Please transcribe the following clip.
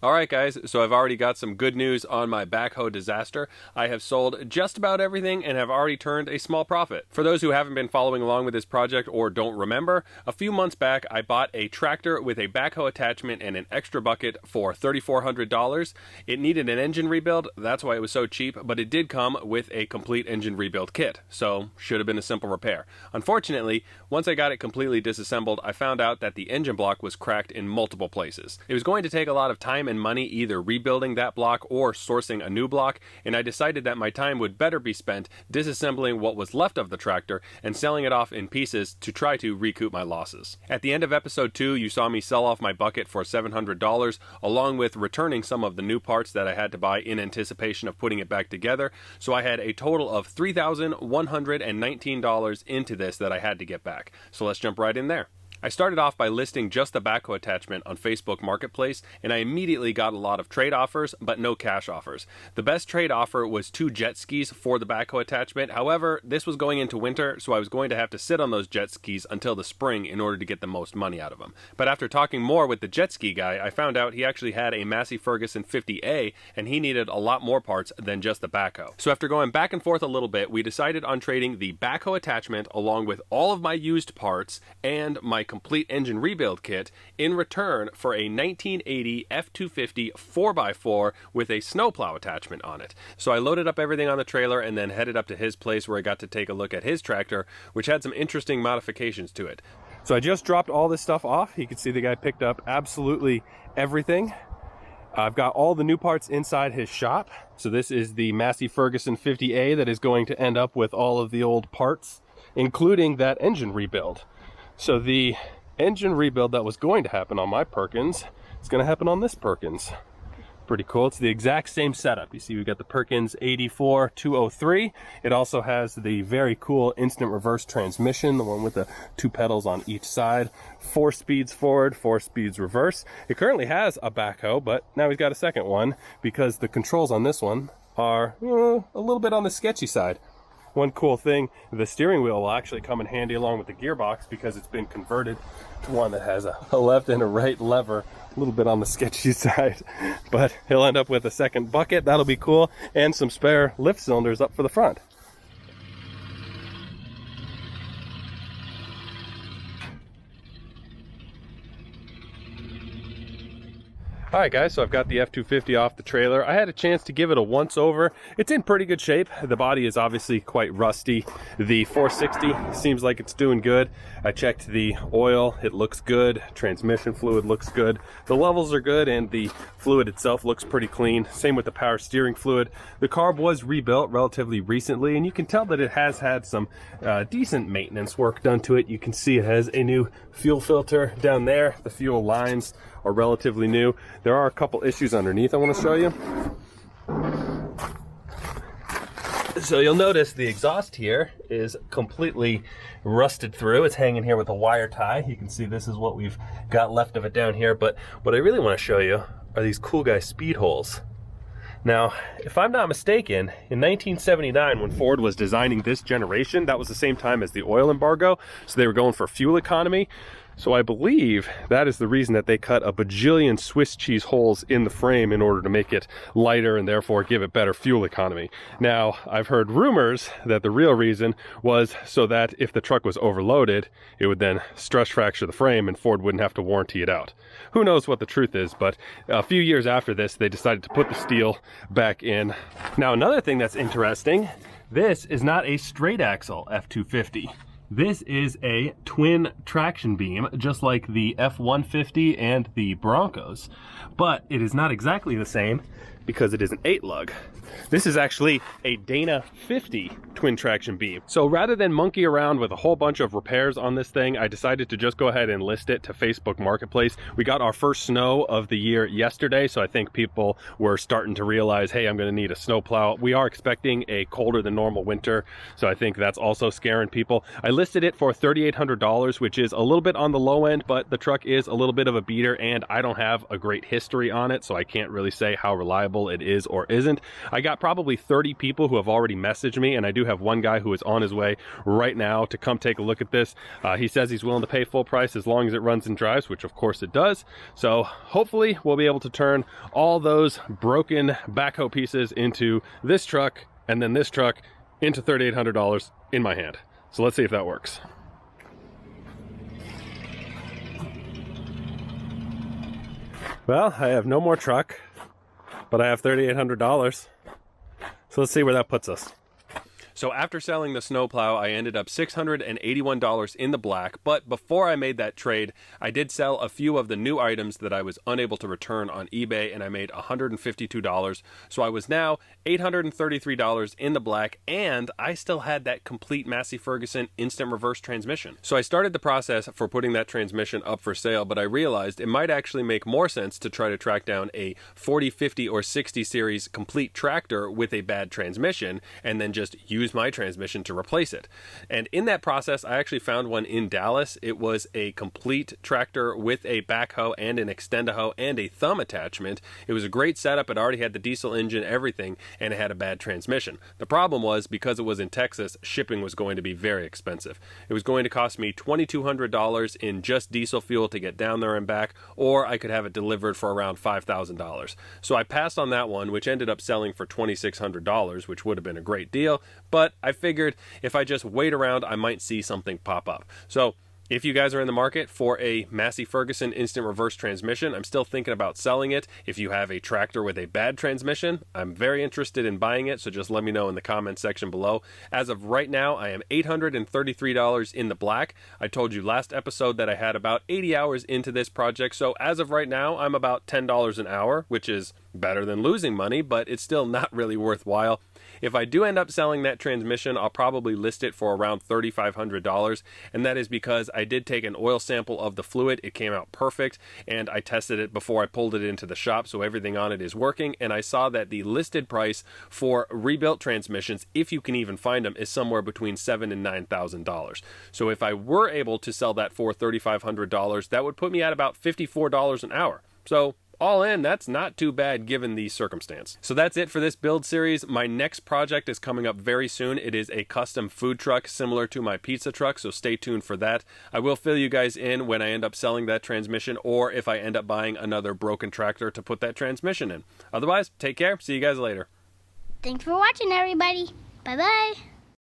Alright guys, so I've already got some good news on my backhoe disaster. I have sold just about everything and have already turned a small profit. For those who haven't been following along with this project or don't remember, a few months back I bought a tractor with a backhoe attachment and an extra bucket for $3,400. It needed an engine rebuild, that's why it was so cheap, but it did come with a complete engine rebuild kit, so should have been a simple repair. Unfortunately, once I got it completely disassembled, I found out that the engine block was cracked in multiple places. It was going to take a lot of time and money either rebuilding that block or sourcing a new block, and I decided that my time would better be spent disassembling what was left of the tractor and selling it off in pieces to try to recoup my losses. At the end of episode 2, you saw me sell off my bucket for $700 along with returning some of the new parts that I had to buy in anticipation of putting it back together, so I had a total of $3,119 into this that I had to get back. So let's jump right in there. I started off by listing just the backhoe attachment on Facebook Marketplace, and I immediately got a lot of trade offers, but no cash offers. The best trade offer was 2 jet skis for the backhoe attachment. However, this was going into winter, so I was going to have to sit on those jet skis until the spring in order to get the most money out of them. But after talking more with the jet ski guy, I found out he actually had a Massey Ferguson 50A, and he needed a lot more parts than just the backhoe. So after going back and forth a little bit, we decided on trading the backhoe attachment along with all of my used parts and my complete engine rebuild kit in return for a 1980 F250 4x4 with a snowplow attachment on it. So I loaded up everything on the trailer and then headed up to his place where I got to take a look at his tractor, which had some interesting modifications to it. So I just dropped all this stuff off. You can see the guy picked up absolutely everything. I've got all the new parts inside his shop. So this is the Massey Ferguson 50A that is going to end up with all of the old parts, including that engine rebuild. So the engine rebuild that was going to happen on my Perkins is going to happen on this Perkins. Pretty cool. It's the exact same setup. You see we got the Perkins 84203. It also has the very cool instant reverse transmission, the one with the 2 pedals on each side. 4 speeds forward, 4 speeds reverse. It currently has a backhoe, but now he's got a second one because the controls on this one are a little bit on the sketchy side. One cool thing, the steering wheel will actually come in handy along with the gearbox because it's been converted to one that has a left and a right lever, a little bit on the sketchy side. But he'll end up with a second bucket, that'll be cool, and some spare lift cylinders up for the front. Alright guys, so I've got the F250 off the trailer. I had a chance to give it a once over. It's in pretty good shape. The body is obviously quite rusty. The 460 seems like it's doing good. I checked the oil, it looks good. Transmission fluid looks good. The levels are good and the fluid itself looks pretty clean. Same with the power steering fluid. The carb was rebuilt relatively recently and you can tell that it has had some decent maintenance work done to it. You can see it has a new fuel filter down there. The fuel lines are relatively new. There are a couple issues underneath I want to show you. So you'll notice the exhaust here is completely rusted through. It's hanging here with a wire tie. You can see this is what we've got left of it down here, but what I really want to show you are these cool guy speed holes. Now, if I'm not mistaken, in 1979 when Ford was designing this generation, that was the same time as the oil embargo, so they were going for fuel economy. So I believe that is the reason that they cut a bajillion Swiss cheese holes in the frame in order to make it lighter and therefore give it better fuel economy. Now, I've heard rumors that the real reason was so that if the truck was overloaded, it would then stress fracture the frame and Ford wouldn't have to warranty it out. Who knows what the truth is, but a few years after this, they decided to put the steel back in. Now, another thing that's interesting, this is not a straight axle F250. This is a twin traction beam, just like the F-150 and the Broncos, but it is not exactly the same because it is an 8-lug. This is actually a Dana 50 twin traction beam. So rather than monkey around with a whole bunch of repairs on this thing, I decided to just go ahead and list it to Facebook Marketplace. We got our first snow of the year yesterday, so I think people were starting to realize, hey, I'm gonna need a snow plow. We are expecting a colder than normal winter, so I think that's also scaring people. I listed it for $3,800, which is a little bit on the low end, but the truck is a little bit of a beater and I don't have a great history on it, so I can't really say how reliable viable it is or isn't. I got probably 30 people who have already messaged me, and I do have one guy who is on his way right now to come take a look at this. He says he's willing to pay full price as long as it runs and drives, which of course it does. So hopefully we'll be able to turn all those broken backhoe pieces into this truck, and then this truck into $3,800 in my hand. So let's see if that works. Well, I have no more truck, but I have $3,800. So let's see where that puts us. So after selling the snowplow, I ended up $681 in the black, but before I made that trade, I did sell a few of the new items that I was unable to return on eBay, and I made $152. So I was now $833 in the black, and I still had that complete Massey Ferguson instant reverse transmission. So I started the process for putting that transmission up for sale, but I realized it might actually make more sense to try to track down a 40, 50, or 60 series complete tractor with a bad transmission, and then just use my transmission to replace it. And in that process, I actually found one in Dallas. It was a complete tractor with a backhoe and an extend-a-hoe and a thumb attachment. It was a great setup. It already had the diesel engine, everything, and it had a bad transmission. The problem was, because it was in Texas, shipping was going to be very expensive. It was going to cost me $2,200 in just diesel fuel to get down there and back, or I could have it delivered for around $5,000. So I passed on that one, which ended up selling for $2,600, which would have been a great deal. But I figured if I just wait around, I might see something pop up. So if you guys are in the market for a Massey Ferguson instant reverse transmission, I'm still thinking about selling it. If you have a tractor with a bad transmission, I'm very interested in buying it, so just let me know in the comments section below. As of right now, I am $833 in the black. I told you last episode that I had about 80 hours into this project, so as of right now, I'm about $10 an hour, which is better than losing money, but it's still not really worthwhile. If I do end up selling that transmission, I'll probably list it for around $3,500, and that is because I did take an oil sample of the fluid. It came out perfect, and I tested it before I pulled it into the shop, so everything on it is working, and I saw that the listed price for rebuilt transmissions, if you can even find them, is somewhere between $7,000 and $9,000. So if I were able to sell that for $3,500, that would put me at about $54 an hour. So all in, that's not too bad given the circumstance. So that's it for this build series. My next project is coming up very soon. It is a custom food truck similar to my pizza truck, so stay tuned for that. I will fill you guys in when I end up selling that transmission, or if I end up buying another broken tractor to put that transmission in. Otherwise, take care. See you guys later. Thanks for watching, everybody. Bye-bye.